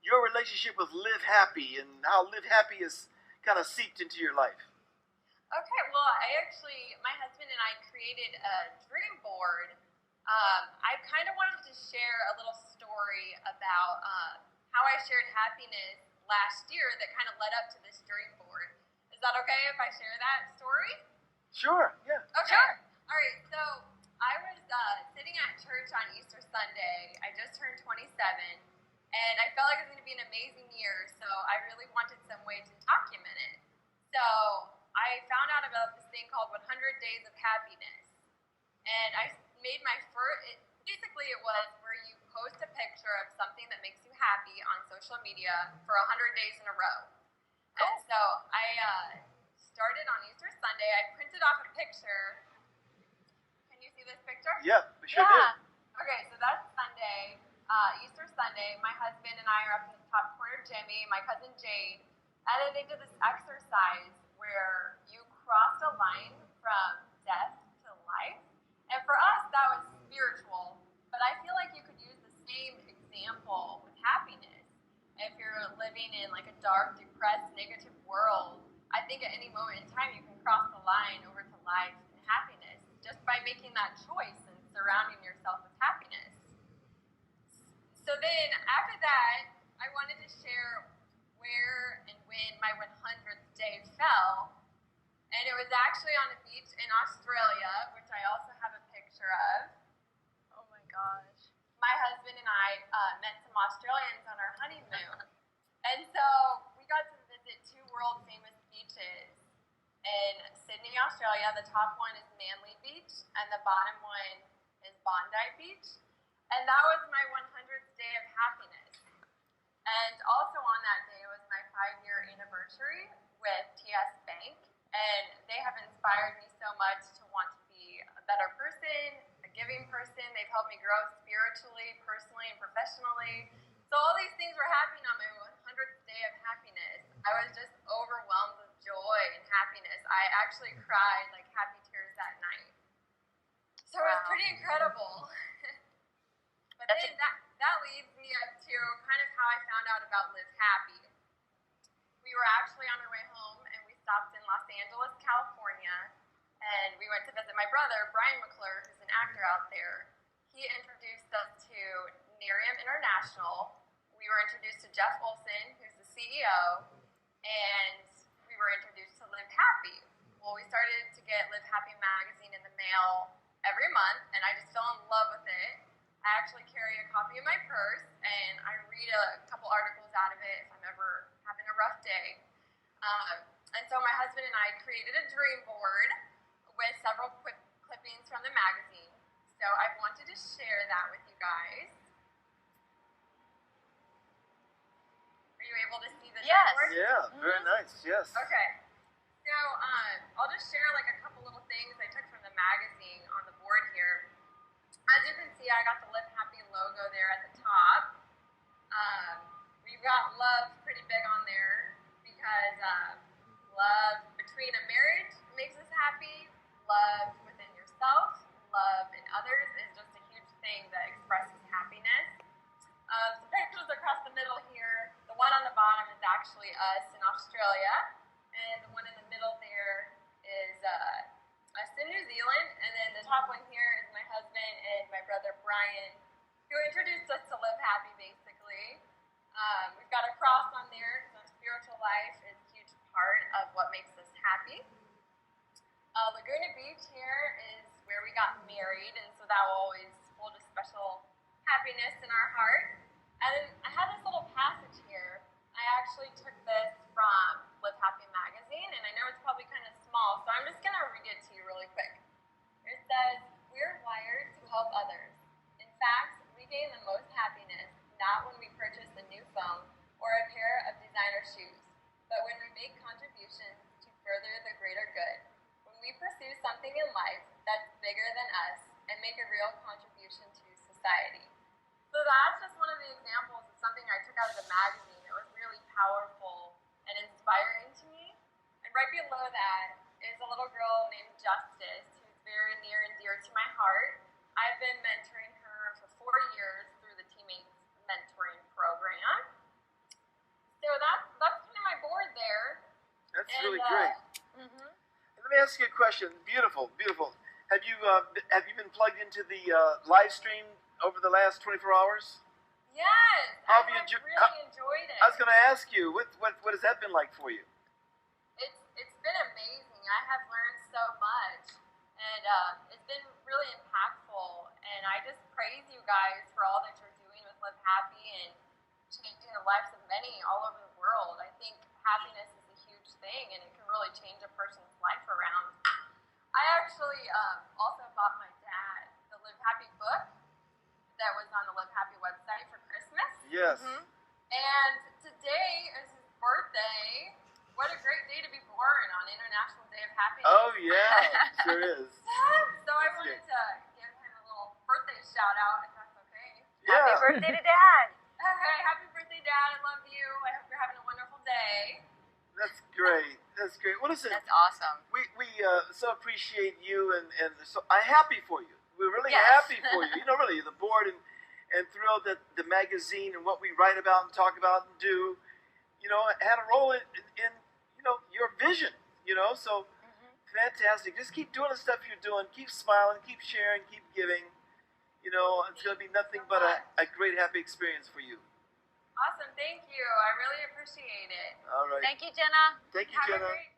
your relationship with Live Happy and how Live Happy is kind of seeped into your life. Okay, well, my husband and I created a dream board. I kind of wanted to share a little story about how I shared happiness last year that kind of led up to this dream board. Is that okay if I share that story? Sure, yeah. Okay. Sure. All right, so I was sitting at church on Easter Sunday. I just turned 27, and I felt like it was going to be an amazing year, so I really wanted some way to document it. So I found out about this thing called 100 Days of Happiness, and I made my first, basically it was where you post a picture of something that makes you happy on social media for 100 days in a row. And so I started on Easter Sunday. I printed off a picture. Can you see this picture? Yeah, we sure did. Okay, so that's Sunday, Easter Sunday. My husband and I are up in the top corner, Jimmy, my cousin Jade, and then they did this exercise where you crossed a line from death to life. And for us, that was spiritual. But I feel like you could use the same example with happiness. If you're living in like a dark, depressed, negative world, I think at any moment in time you can cross the line over to life and happiness just by making that choice and surrounding yourself with happiness. So then after that, I wanted to share where and when my 100th day fell. And it was actually on a beach in Australia, which I also have a picture of. Oh my gosh. My husband and I met some Australians on our honeymoon. And so we got to visit two world famous beaches in Sydney, Australia. The top one is Manly Beach, and the bottom one is Bondi Beach. And that was my 100th day of happiness. And also on that day was my 5-year anniversary with TS Bank. And they have inspired me so much to want to be a better person, a giving person. They've helped me grow spiritually, personally, and professionally. So all these things were happening on my 100th day of happiness. I was just overwhelmed with joy and happiness. I actually cried like happy tears that night. So it was pretty incredible. But then that leads me up to kind of how I found out about Live Happy. We were actually on our way home, and we stopped in Los Angeles, California, and we went to visit my brother, Brian McClure, who's an actor out there. He introduced us to Nerium International. We were introduced to Jeff Olson, who's the CEO, and we were introduced to Live Happy. Well, we started to get Live Happy magazine in the mail every month, and I just fell in love with it. I actually carry a copy in my purse, and I read a couple articles out of it if I'm ever having a rough day. And so my husband and I created a dream board with several clippings from the magazine. So I wanted to share that with you guys. Are you able to see the dream board? Yeah, very nice, yes. Okay. So I'll just share like a couple little things I took from the magazine on the board here. As you can see, I got the Live Happy logo there at the top. We've got love pretty big on there because love between a marriage makes us happy. Love within yourself, love in others is just a huge thing that expresses happiness. Some pictures across the middle here. The one on the bottom is actually us in Australia, and the one in the middle there is us in New Zealand, and then the top one here is my husband and my brother Brian, who introduced us to Live Happy, basically. We've got a cross on there because our spiritual life is a huge part of what makes us happy. Laguna Beach here is where we got married, and so that will always hold a special happiness in our heart. And then I have this little passage here. I actually took this from Live Happy magazine, and I know it's probably kind of small, so I'm just going to read it to you really quick. It says, "We're wired to help others. In fact, we gain the most happiness not when we purchase a new phone or a pair of designer shoes, but when we make contributions to further the greater good. When we pursue something in life that's bigger than us and make a real contribution to society." So that's just one of the examples of something I took out of the magazine that was really powerful and inspiring to me. And right below that is a little girl named Justice, who's very near and dear to my heart. I've been mentoring her for 4 years through the Teammates Mentoring Program. ask you a question. Beautiful, beautiful. Have you been plugged into the live stream over the last 24 hours? Yes, How have I you have enjoyed? really enjoyed it. I was going to ask you, what has that been like for you? It's been amazing. I have learned so much, and it's been really impactful. And I just praise you guys for all that you're doing with Live Happy and changing the lives of many all over the world. I think happiness is a huge thing, and it can really change a person's life around. I actually also bought my dad the Live Happy book that was on the Live Happy website for Christmas. Yes. And today is his birthday. What a great day to be born on International Day of Happiness. Oh yeah, sure is. So I wanted to give him a little birthday shout out, if that's okay. Yeah. Happy birthday to Dad. Okay, happy birthday, Dad. I love you. I hope you're having a wonderful day. That's great. That's great. Well, listen, That's awesome. we so appreciate you, and so I'm happy for you. We're really Yes. happy for you. You know, really, the board and thrilled that the magazine and what we write about and talk about and do, you know, had a role in you know, your vision. You know, so fantastic. Just keep doing the stuff you're doing. Keep smiling. Keep sharing. Keep giving. You know, it's going to be nothing but a great, happy experience for you. Awesome. Thank you. I really appreciate it. All right. Thank you, Jenna. Thank you, Have a Jenna. great